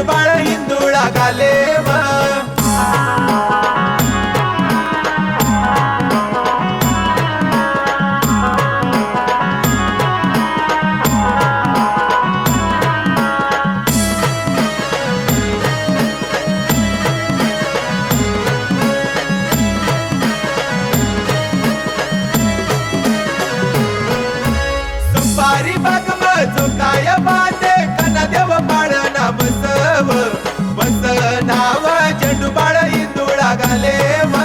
झेंडूबाळ हिंदुळा घाले व सुपारी बाग झोकाय बांधे कना देव बाळना बसव बस नाव झेंडूबाळ हिंदुळा घाले व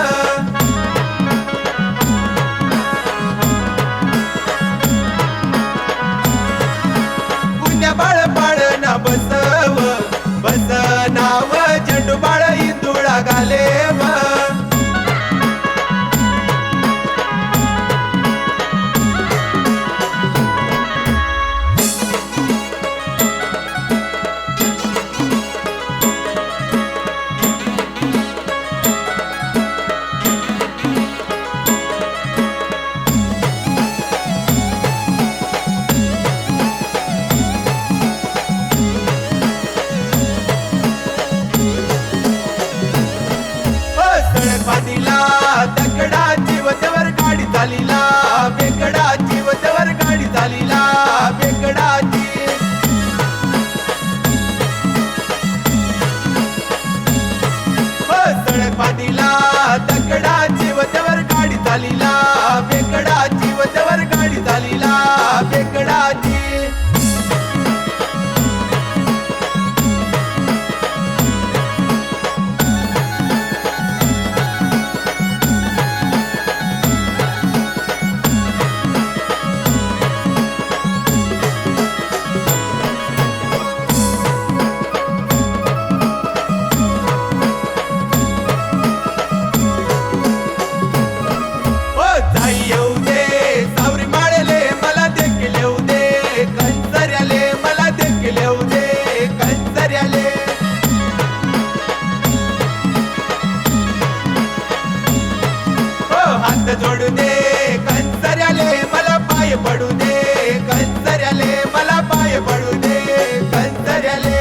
पुण्या बाळ बाळना बसव बस नाव झेंडूबाळ हिंदुळा घाले व बांधिला दगडाची वच्यावर गाडी चालिला बेकडाची वच्यावर गाडी चालिला बेकडाची सडक बांधिला दगडाची वच्यावर गाडी चालिला बेकडाची वच्यावर गाडी चालिला बेकडाची येऊ दे सावरी माळले मला देखील येऊ दे कंचर्याले मला देखील येऊ दे कंचर्याले हो हात जोडू दे कंचर्याले मला पाय पडू दे कंचर्याले मला पाय पडू दे कंचर्याले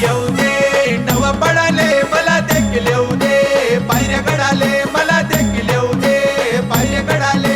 येऊ दे नव पडाले मला देखील येऊ दे पायऱ्या गडाले मला देखील येऊ दे पायऱ्या गडाले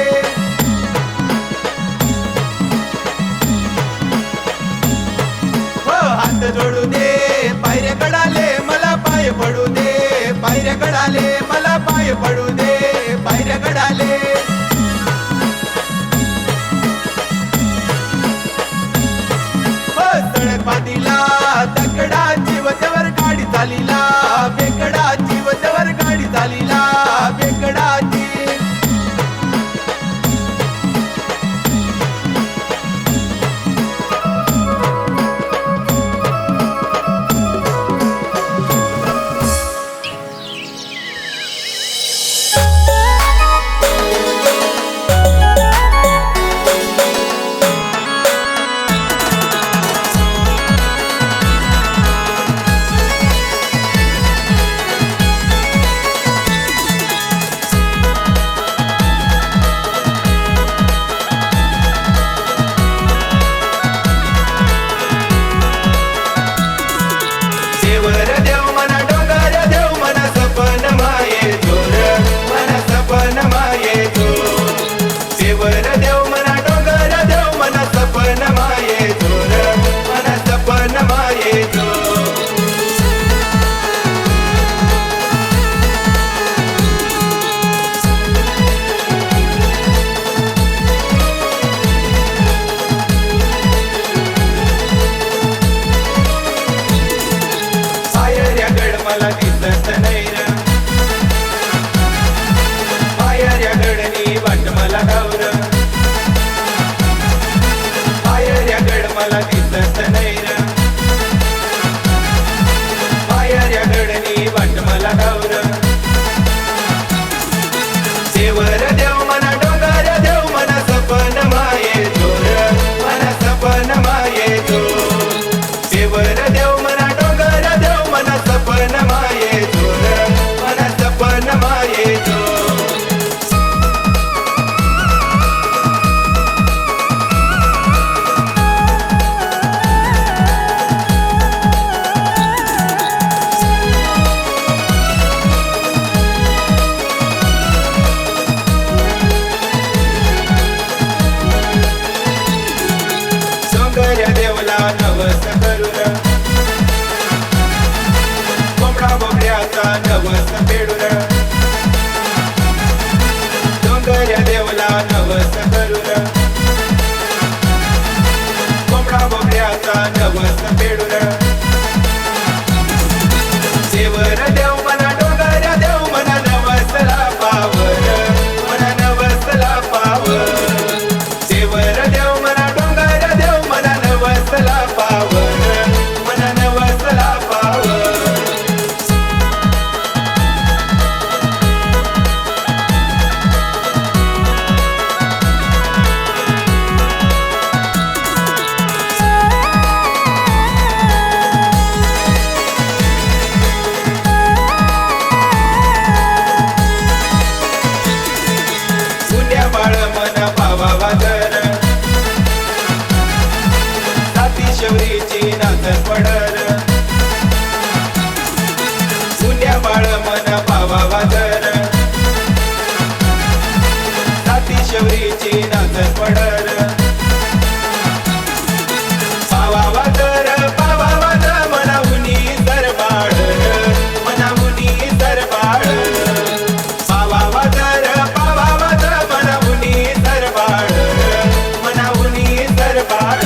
मला नवस फेडून डोंगऱ्या देवला नवस करून कोंबडा बोकड्याचा नवस फेडून देवर देव म्हणा डोंगऱ्या देव म्हणा नवसला पावर म्हणा नवसला पावर देवर देव म्हणा डोंगऱ्या देव म्हणा नवसला पावर म्हणा नवसला पावर बाळ मन भावा जर साती शौरीची नाचत पडर पुण्या बाळ मन भावा जर साती शौरीची नाचत पडर पावावा जर मनाहुनी सरबाळ मनाहुनी सरबाळ पावावा जर मनाहुनी सरबाळ मनाहुनी सरबाळ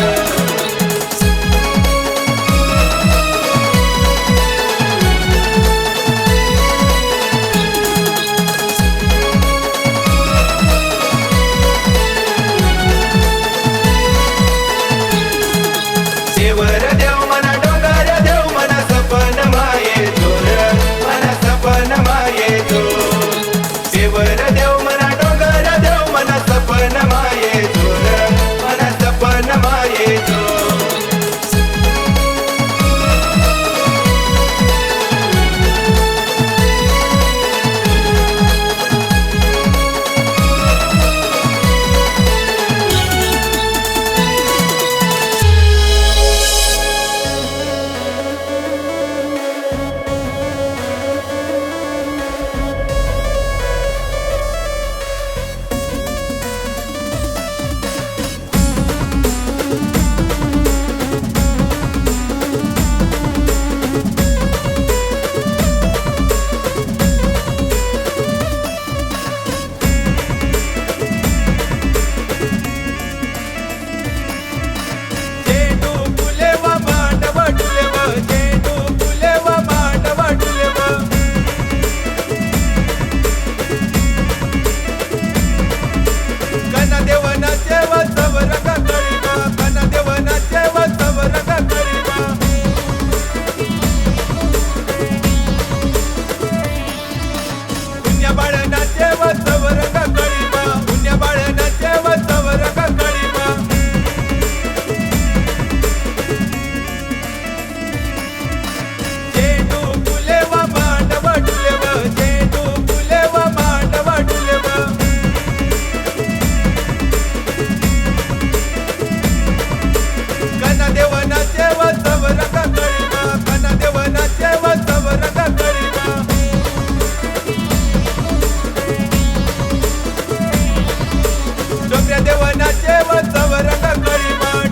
देवर देव म्हणा डोंगऱ्या देव म्हणा सपन माये जोर म्हणा सपन माये जोर देवर देव म्हणा डोंगऱ्या देव म्हणा सपन माये जोर म्हणा सपन माये जोर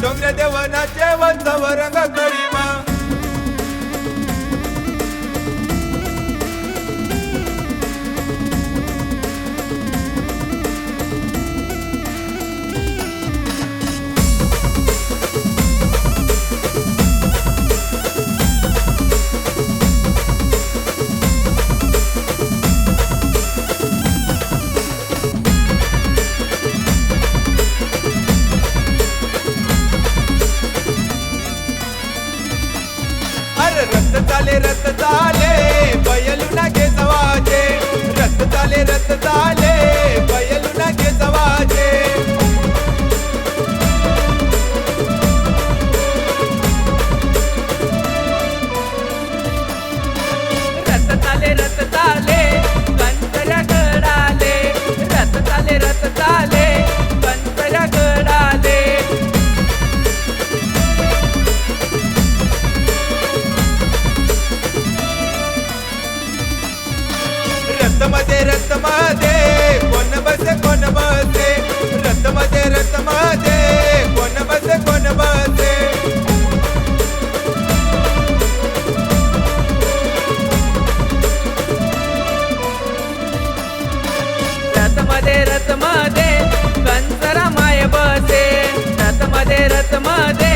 डोंगऱ्या देवानाचे वंशव रंग कळीमा रथ चाले बयलू नागे सवाजे रथ चाले बयलू नागे सवाजे रथ चाले कंचऱ्या गडाले रथ चाले कंचऱ्या गडाले रथमध्ये कोण बसे रथमध्ये कोण बसे रथमध्ये कंसरा माय बसे, रथमध्ये रथमध्ये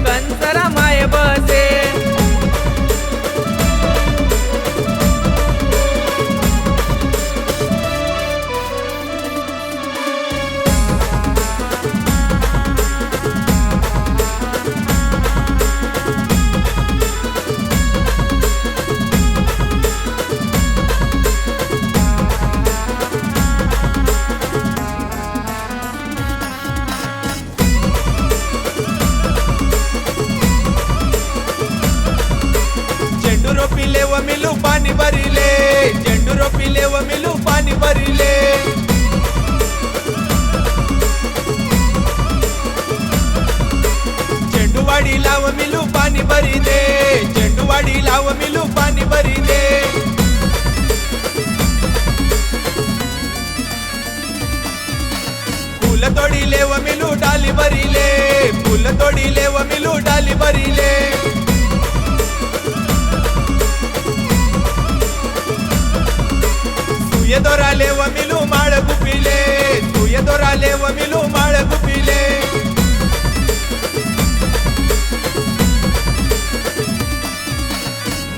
कंसरा माय बसे. झेंडू रोपिले व मिलू पाणी भरिले, झेंडू रोपिले व मिलू पाणी भरिले. झेंडू वाडी लाव मिलू पाणी भरिले, झेंडू वाडी लाव मिलू पाणी भरिले. फूल तोडिले व मिलू डाली भरिले, फूल तोडिले व मिलू डाली भरिले. सुये दोराले व मिलू माळ गुपिले, सुये दोराले व मिलू माळ गुपिले.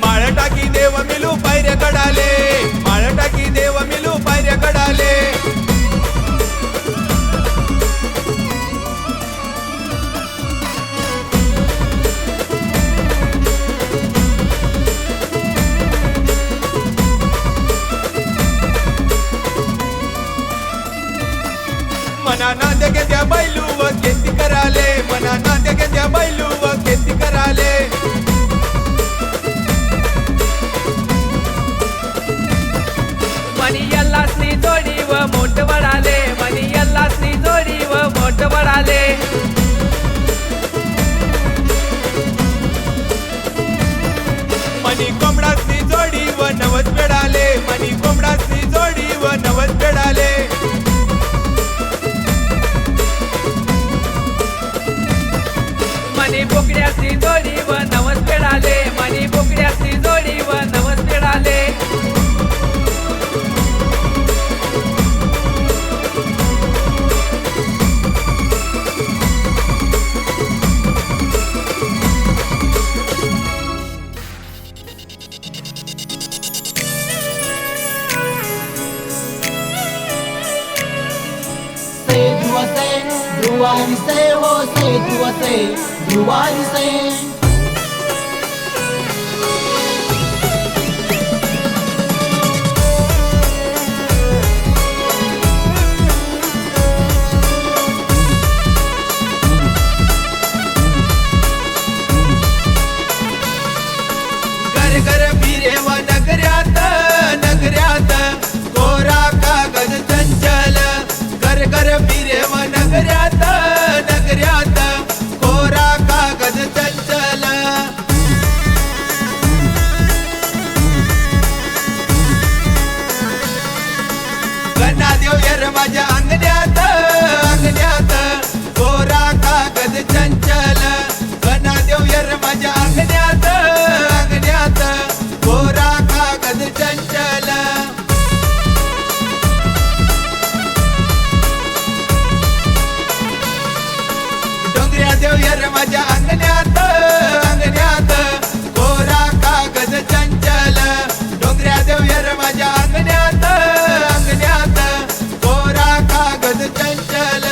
माळ टाकी देव मिलू पायऱ्या कडाले, माळ टाकी देव मिलू पायऱ्या कडाले. मना नांदे गेंद्या बैलू व खेती कराले, मना नांदे गेंद्या बैलू व खेती कराले. मनी यल्लासनी जोडी व मोठ वडाले, मनी यल्लासनी जोडी व मोठ वडाले. मनी कोंबडासनी जोडी व नवस पेडाले, मनी कोंबडासनी जोडी व नवस पेडाले. मनी बोकड्यासनी जोडी व नवस पेडाले, मनी बोकड्यासनी जोडी व नवस पेडाले. ध्रुवारी से हो से दुआसे ध्रुवारी से. घर घर फिरे व नगऱ्यात, नगऱ्यात कोरा कागद चंचल. घर घर फिरे व नगऱ्यात, नगऱ्यात कोरा कागद चंचल. गणादेव यर माझ्या अंगण्यात, अंगण्यात कोरा कागद चंचल. गणादेव यर माझ्या अंगण्यात, अंगण्यात कोरा कागद चंचल. डोंगऱ्या देव यर माझ्या अंगण्यात, अंगण्यात कोरा कागद चंचल. डोंगऱ्या देव यर माझ्या अंगण्यात, अंगण्यात कोरा कागद चंचल.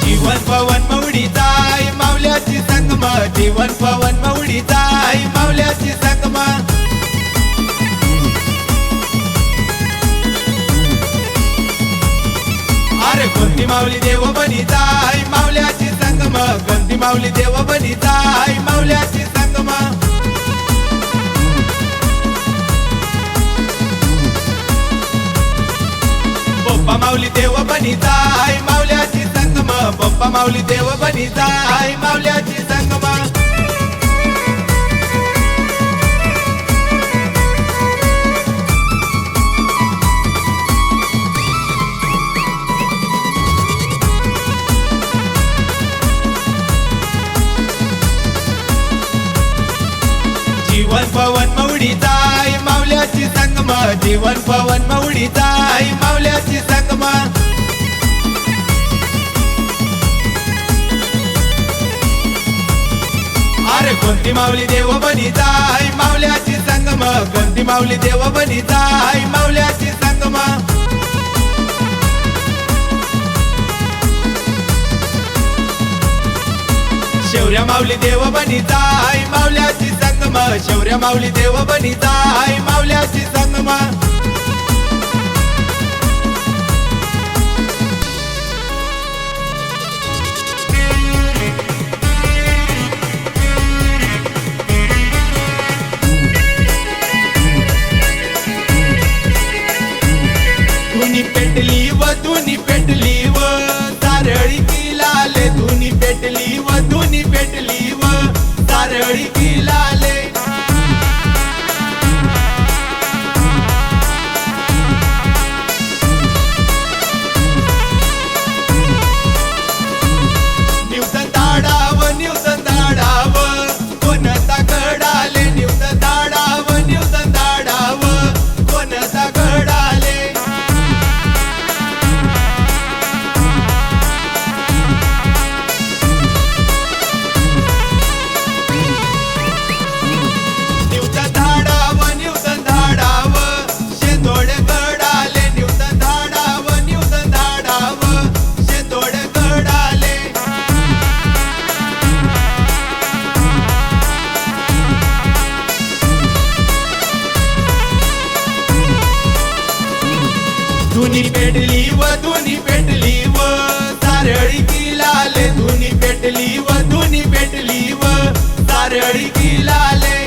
जीवन पवन मवडी जाय मावल्याची संगम, जीवन पवन मवडी जाय मावल्याची संगम. अरे कोणती माऊली देव बनी जाय मावल्याची संगम, कोणती माऊली देव बनी जाय मावल्याची संगम. बोप्पा माऊली देव बनी जाय मावल्याची संगम, बोप्पा माऊली देव बनी जाय मावल्याची संगम. पवन माऊलीचा आई मावल्याची संगमा अरे कोणती माऊली देव बनीचा आई मावल्याची संगमा कोणती माऊली देव बनीचा आई मावल्याची संगमा शौर्या माऊली देव बनीचा आई मावल्याची संगमा शौर्या माऊली देव बनीचा आई मावल्याची संगमा धुनी पेटली व सारळी की लाले धुनी पेटली व सारळी की लाले निवसन धाडाव कोणता घडाले निवसन धाडाव कोणता घडाले धुनी पेटली व सारळी की लाले धुनी पेटली व सारळी की लाले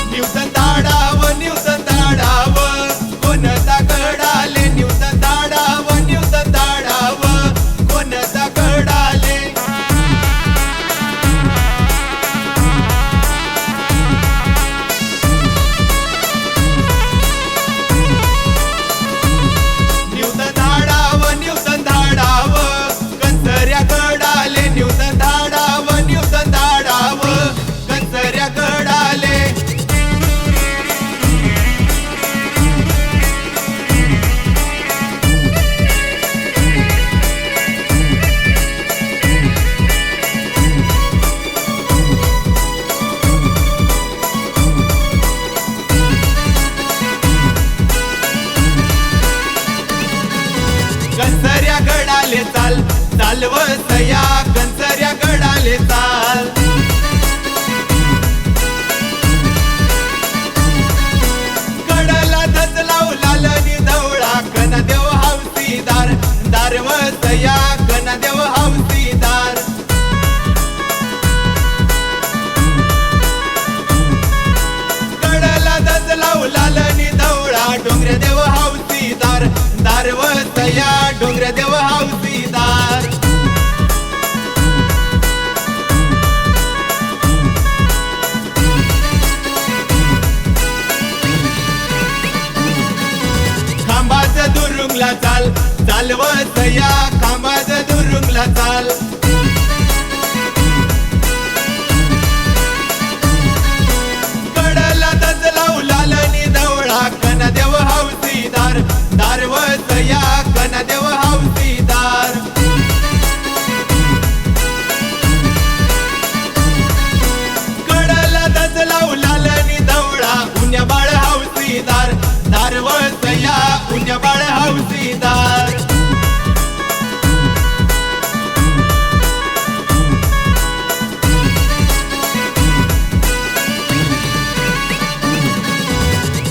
निवसन धाडाव कोणता घडाले निवसन धाडाव कोणता घडाले कंसर्या गडाले चालव सया कंसर्या गडाले चाल गडाला धज लावू लालनी धवळा कन देव हौसीदार दारव सया कन देव हौसीदार गडाला धज लावू लालनी धवळा डोंगरे देव हौसीदार दारव सया डोंगर देव हौसीदार खांबाचा दुरुंगला चालव सया खांबाचा दुरुंगला चाल गडाला धज लावू लालनी धवळा कन देव हौसीदार दारव सया कन देव हौसीदार गडाला धज लावू लालनी धवळा उन्या बाळ हौसीदार दारव सया उन्या बाळ हौसीदार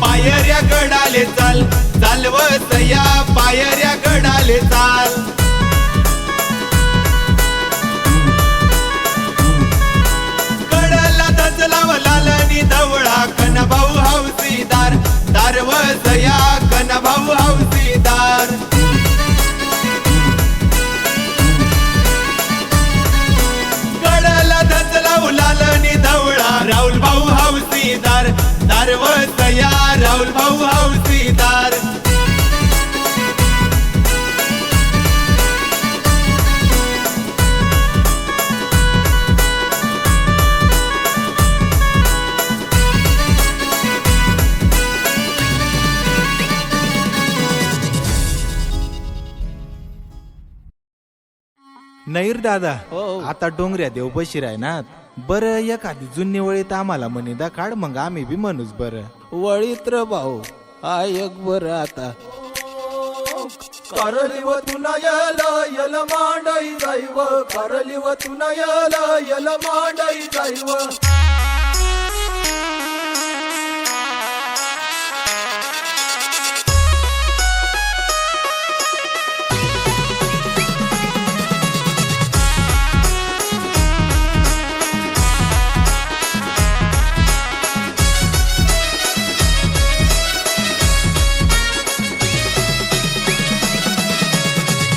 पायऱ्या गडाले चालव सया पायऱ्या गडाले चाल गडाला धज लाव लालनी धवळा कन भाऊ हौसीदार दारव सया कन भाऊ हौसीदार गडाला धज लाव लालनी धवळा राहुल भाऊ हौसीदार दारव सया राहुल भाऊ हौसीदार नैर दादा हो. आता डोंगऱ्या देव बशीर आहे ना बरं एखादी जुनी वळीत आम्हाला मनिदा काढ मग आम्ही बी म्हणूच बरं. वळीत र भाऊ ऐक बरं आता कारलिव तुना यल मांडई जाईव कारलिव तुना यल मांडई जाईव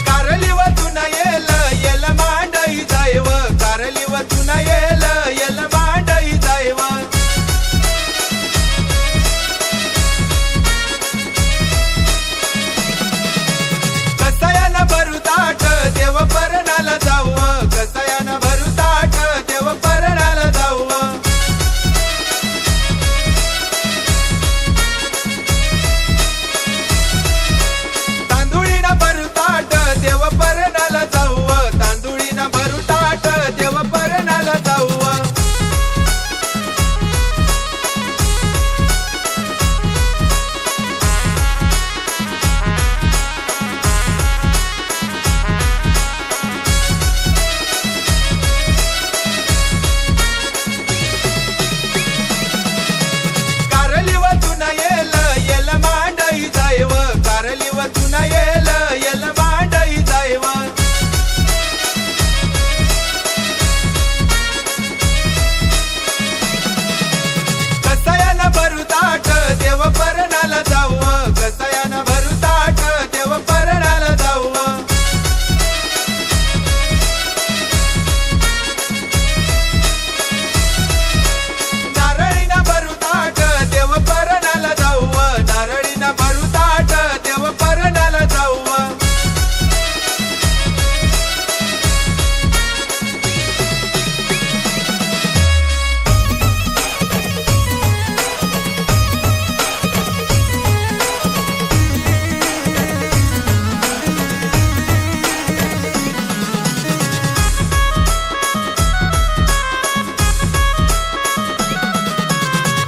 कारली वतून येल मांडई जायव कारली वतून येल मांडई जायव कसायानं भरू ताट देव परणाला जाऊ कसायानं भरू ताट देव परणाला जाऊ तांदुळीनं भरू ताट देव परणाला जाऊ तांदुळीनं भरू ताट देव परणाला जाऊ कारली वतून येल मांडई जायव कारली वतून येल मांडई जायव कसायानं भरू ताट देव परणाला जाऊ कसायानं भरू ताट देव परणाला जाऊ नारळीनं भरू ताट देव परणाला जाऊ नारळीनं भरू ताट देव परणाला जाऊ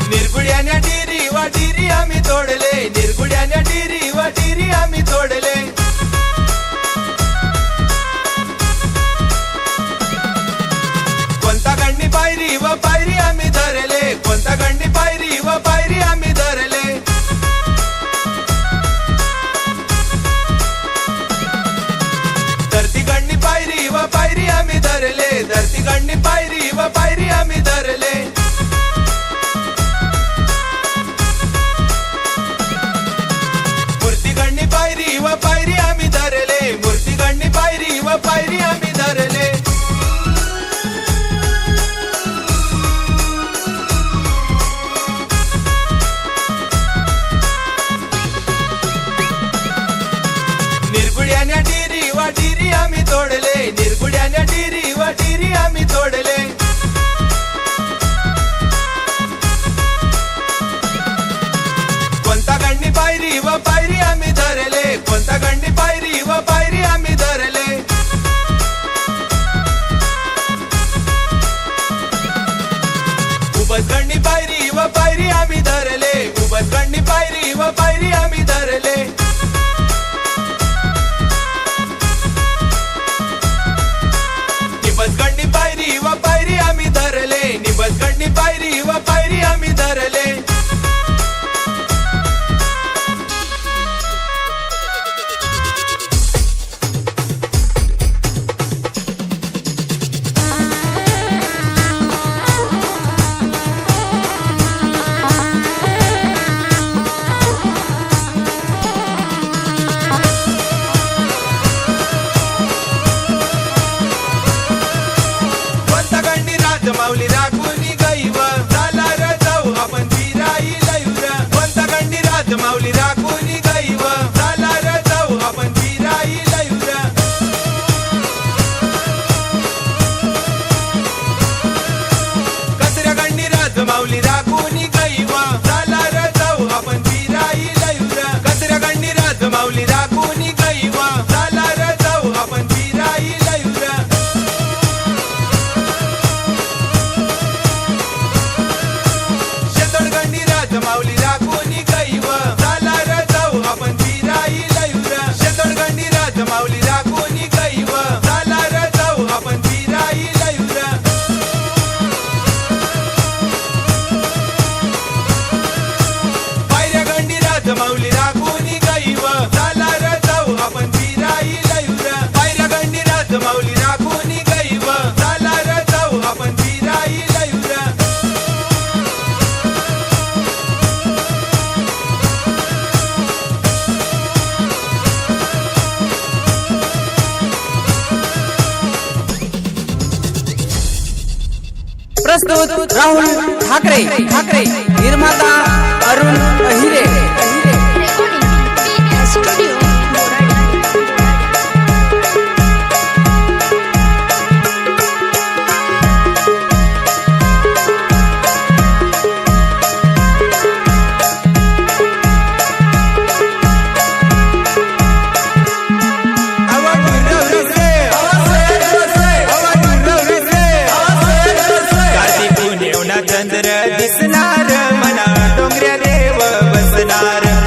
निर्गुड्याच्या डिरी वा डिरी आम्ही तोडले निर्गुड्याच्या डिरी वा डिरी आम्ही तोडले कोणता गंडी पायरी व पायरी आम्ही धरले कोणता गंडी पायरी व पायरी आम्ही धरले धरती गंडी पायरी व पायरी आम्ही धरले धरती गंडी पायरी व पायरी आम्ही धरले मूर्ती गंडी पायरी व पायरी आम्ही धरले मूर्ती गंडी पायरी व पायरी आम्ही धरले निर्गुड्याच्या डिरी वा डिरी आम्ही तोडले निर्गुड्याच्या डिरी वा डिरी आम्ही तोडले कोणता गंडी पायरी व पायरी आम्ही धरले कोणता गंडी पायरी व पायरी आम्ही धरले उबत गंडी पायरी व पायरी आम्ही धरले उबत गंडी पायरी व पायरी आम्ही धरले निबत गंडी पायरी व पायरी आम्ही धरले निबत गंडी पायरी व पायरी आम्ही धरले कोणता गंडी राजमाऊली राखूनी गईव झाला र जाऊ आपण फिराई लयूर कोणता गंडी राजमाऊली राखूनी गईव झाला र जाऊ आपण फिराई लयूर कचऱ्या गंडी राजमाऊली राखूनी गईव झाला र जाऊ आपण फिराई लयूर कचऱ्या गंडी राजमाऊली राखूनी गईव झाला र जाऊ आपण फिराई लयूर माऊली राखून गैव चला र जाऊ आपण फिरायला येऊ र. प्रस्तुत राहुल ठाकरे निर्माता अरुण अहिरे. कार्तिक पुण्यवना चंद्र दिसणार मना डोंगऱ्या देव बसणार.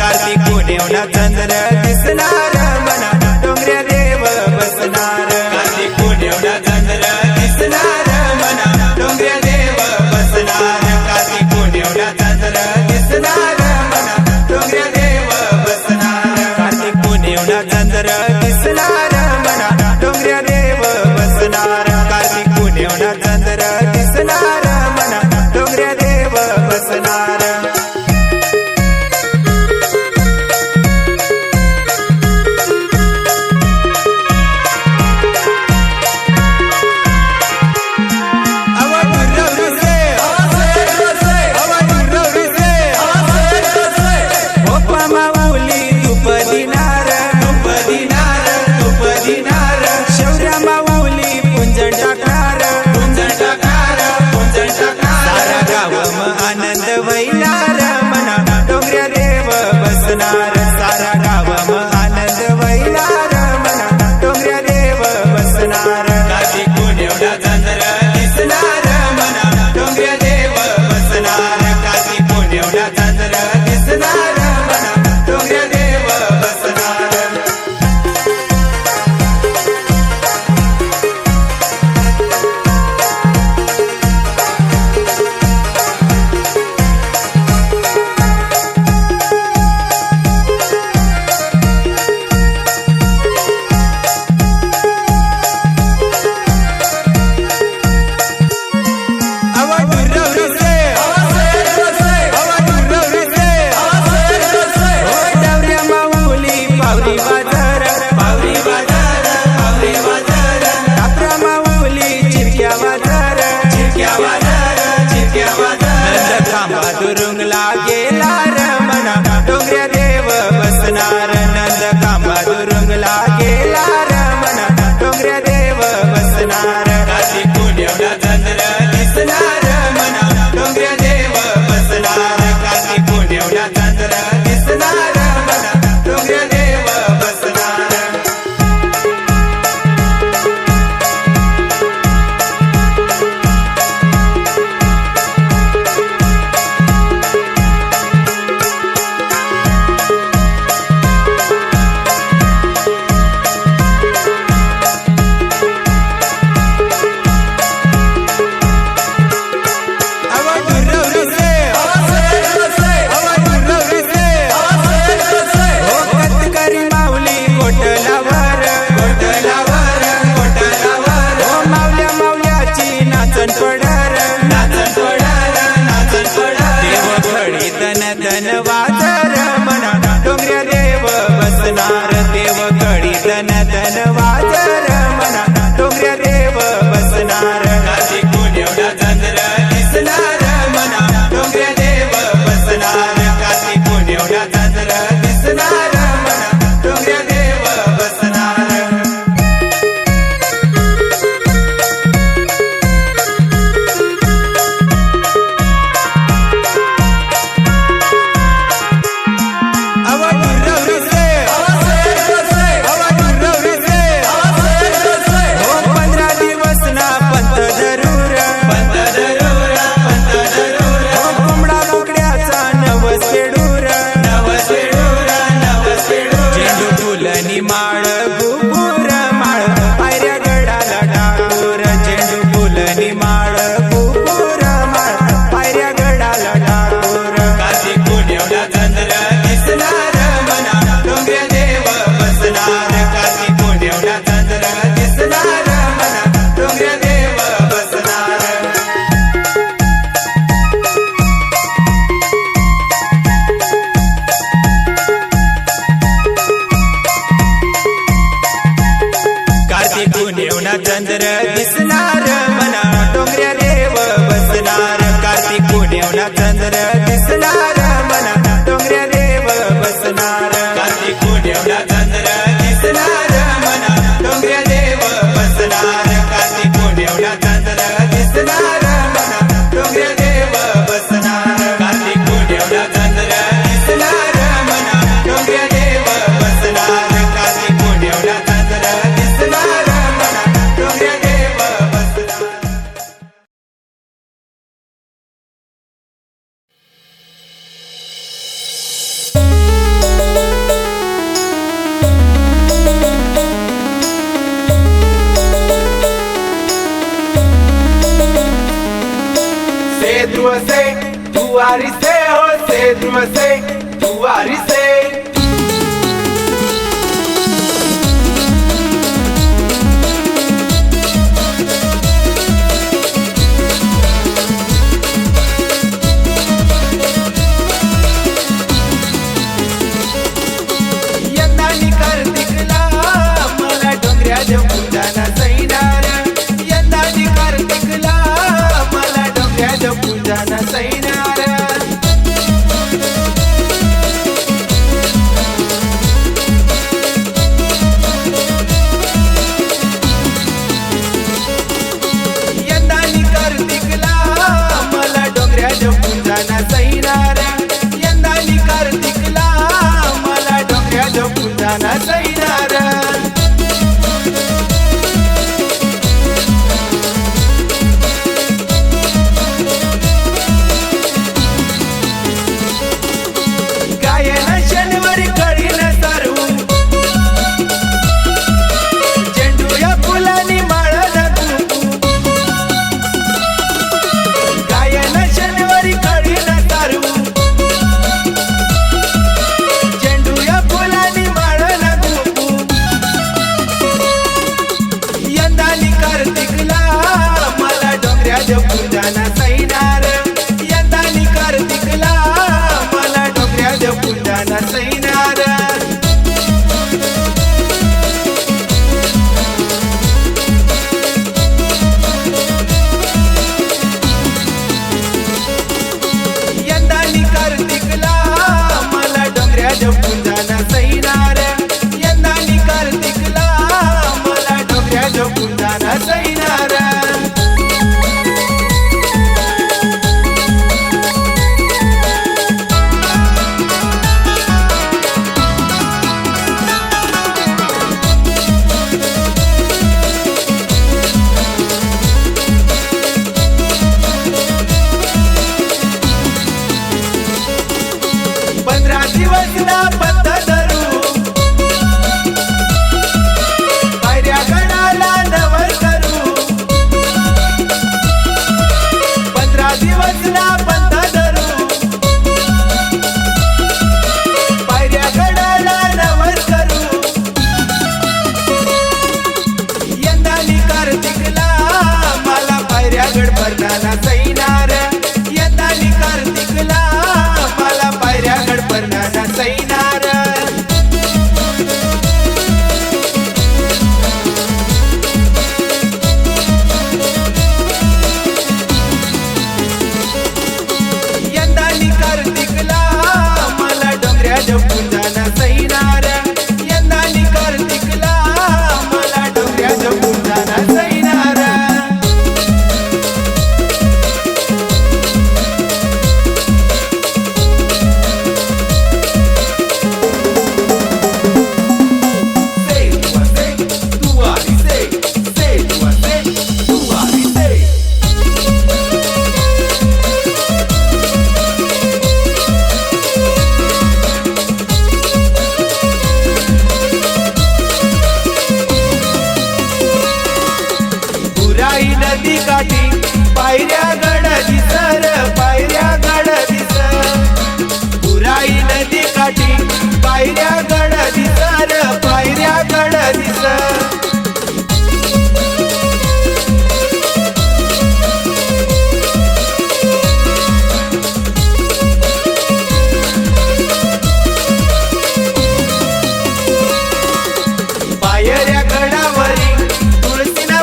कोडेवना चंद्र दिसणार मना डोंगऱ्या देव बसणार कार्तिक कोडेवना चंद्र दिसणार मना डोंगऱ्या देव बसणार कार्तिक कोडेवना चंद्र दिसणार मना डोंगऱ्या देव बसणार कार्तिक कोडेवना चंद्र दिसणार मना डोंगऱ्या देव बसणार कार्तिक कोडेवना चंद्र दिसणार मना डोंगऱ्या देव बसणार कार्तिक कोडेवना चंद्र दिसणार मना डोंगऱ्या देव बसणार tu arise, oh, say tu arise. यंदानी कार्तिकला मला डोंगऱ्याच्या पूजाना सैनार यंदानी कार्तिकला मला डोंगऱ्याच्या पूजाना सैनार यंदानी कार्तिकला मला डोंगऱ्याच्या पूजाना सैनार यंदानी कार्तिकला मला डोंगऱ्याच्या पूजाना सैनार गायन शनिवारी कळीन सारू झेंडू या फुलानी माळा कुंकू गायन शनिवारी कळीन सारू झेंडू या फुलानी माळा कुंकू यंदानी कार्तिकला मला डोंगऱ्याच्या पूजाना सैनार यंदानी कार्तिकला मला डोंगऱ्याच्या पूजाना सैनार यंदानी कार्तिकला मला डोंगऱ्याच्या पूजाना सैनार यंदानी कार्तिकला मला डोंगऱ्याच्या पूजाना सैनार पंधरा दिवस ना पत्त धरू पायऱ्या गडाला नवर करू 15 दिवस ना पत्त धरू पायऱ्या गडाला नवर करू यंदानी कार्तिकला मला पायऱ्या गड भरणारा सैनार यंदानी कार्तिकला मला पायऱ्या गड भरणारा सैनार यंदानी कार्तिकला मला डोंगऱ्याच्या पूजाना सैनार यंदानी कार्तिकला मला डोंगऱ्याच्या पूजाना सैनार बुराई नदी काठी पायऱ्या गड दिसर पायऱ्या गड दिसर बुराई नदी काठी पायऱ्या गड दिसर पायऱ्या गड दिसर पायऱ्या गडावरी तुळशीना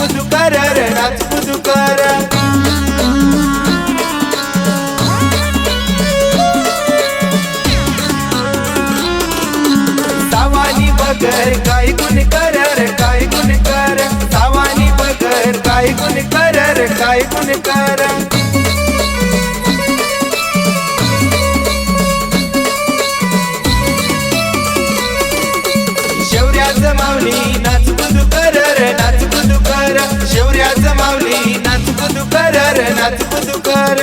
नाचकुदू कर रे नाचकुदू कर. सावानी बगर काय गुण कर रे काय गुण कर. सावानी बगर काय गुण कर रे काय गुण कर. शेवऱ्याचं माऊली नाचकुदू कर रे नाचकुदू कर. शेवऱ्याचं माऊली नाचकुदू कर रे नाचकुदू कर.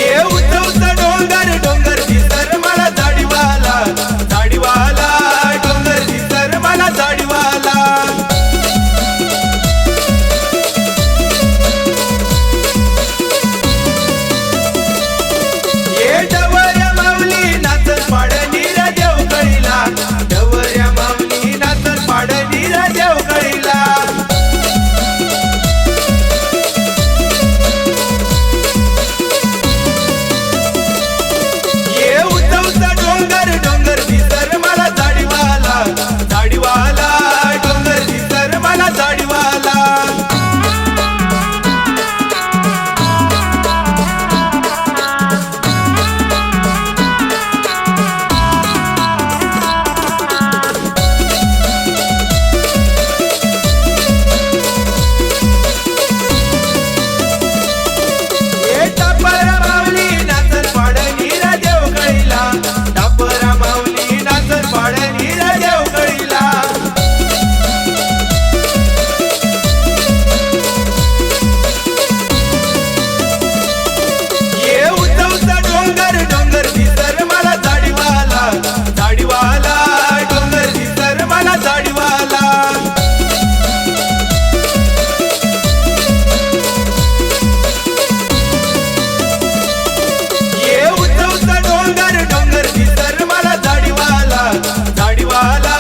ये उंच डोंगर डोंगर दिसर मला झाडीवाला झाडीवाला. डोंगर दिसर मला झाडीवाला. ये डवऱ्या माऊली नाचत पाडणी रा देवगडीला. डवऱ्या माऊली नाचत पाडणी रा देवगडीला. ये उंच डोंगर डोंगर दिसर मला झाडीवाला झाडीवाला. डोंगर दिसर मला झाडीवाला. ये टापरा माऊली नाचत पाडणी रा देवगडीला. टापरा माऊली नाचत पाडणी रा देवगडीला. ये उंच डोंगर डोंगर दिसर मला झाडीवाला झाडीवाला. डोंगर दिसर मला झाडीवाला. ये उंच डोंगर डोंगर दिसर मला झाडीवाला झाडीवाला.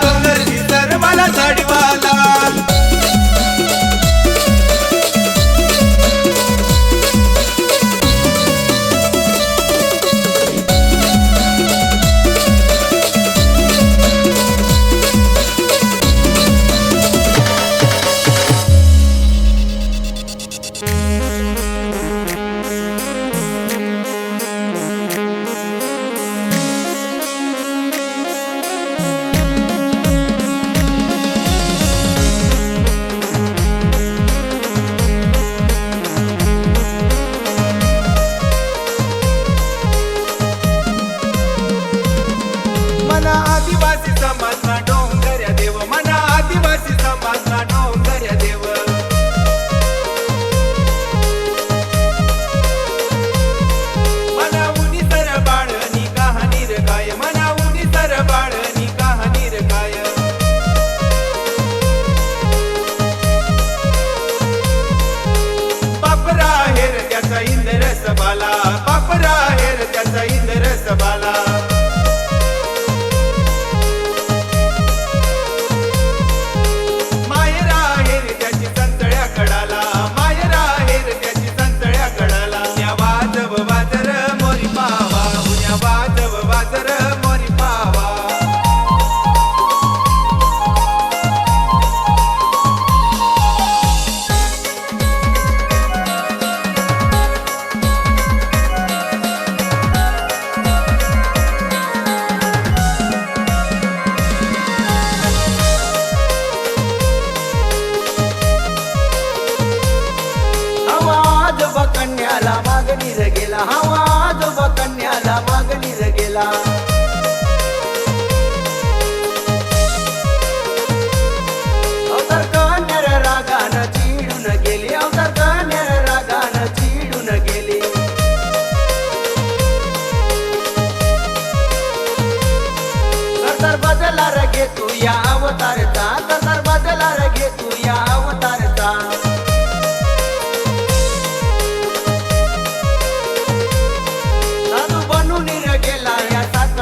डोंगर दिसर मला झाडीवाला. मना आदिवासी समाज ना डोंगर्या देव. मना आदिवासी समाज ना डोंगर्या देव. मना उनी सर बाळनी कहाणी रे काय. मना उनी सर बाळनी कहाणी रे काय. बापरा हेर त्याचा इंद्र सबाला. बापरा हेर त्याचा इंद्र सबाला. मायरा हेर त्याची संतळ्या कडाला. मायरा हेर त्याची संतळ्या कडाला. उन्या वाजव वाजर मोरी पावा. उन्या वाजव वाजर मोरी पावा. आजोबा कन्याला मागणी रे गेला. हवा आजोबा कन्याला मागणी रे गेला. अवतार कन्या रागानं चिडून गेली. अवतार कन्या रागानं चिडून गेली. तर बदला रे घे तू या अवतारचा. तर बदला रे घे तू या अवतारचा. साधू बनून रे गेला या सात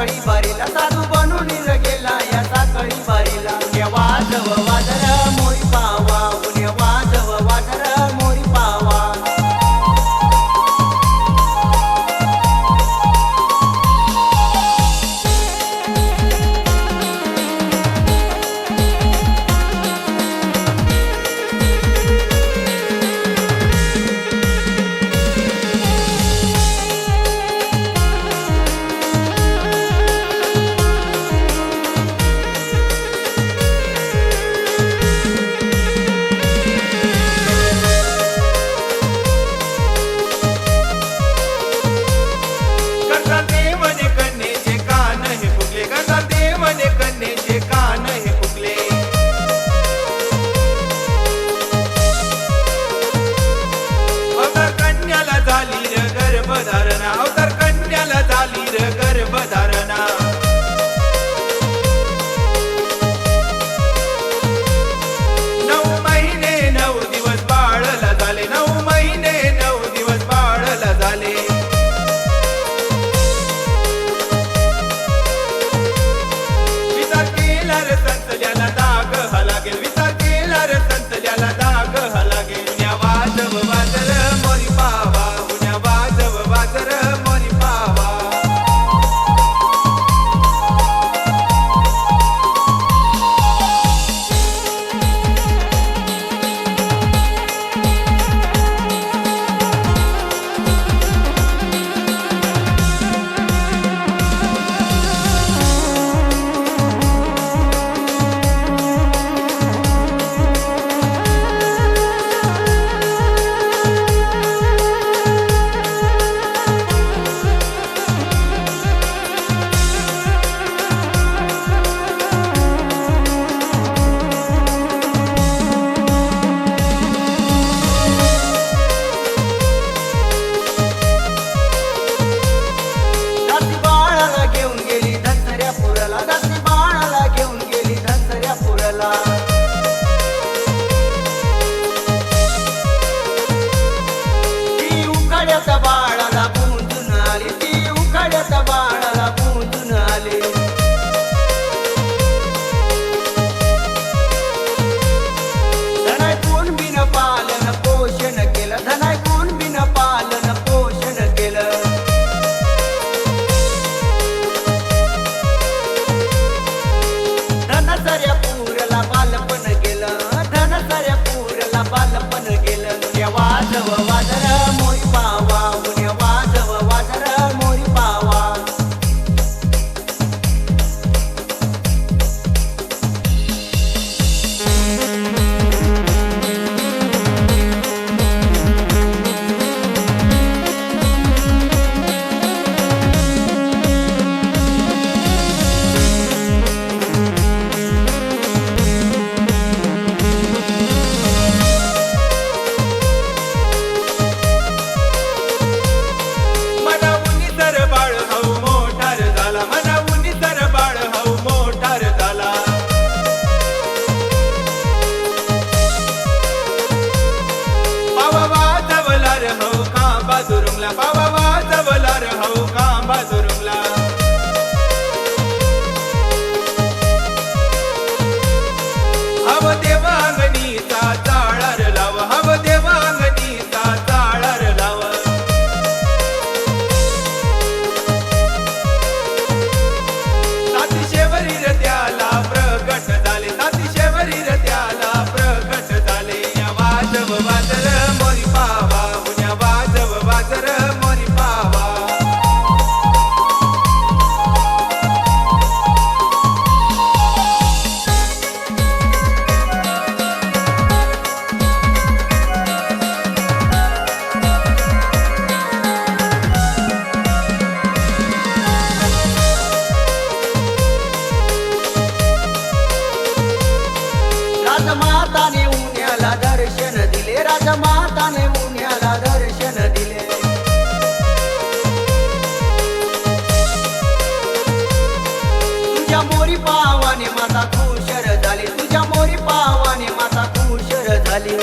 वाजर मोरी पावा उन्या वाजव वाजर मोरी पावा राजमाताने उन्याला दर्शन दिले राजमाताने उन्याला दर्शन दिले तुझ्या मोरी पावाने माता खुशर झाली तुझ्या मोरी पावाने माता खुशर झाली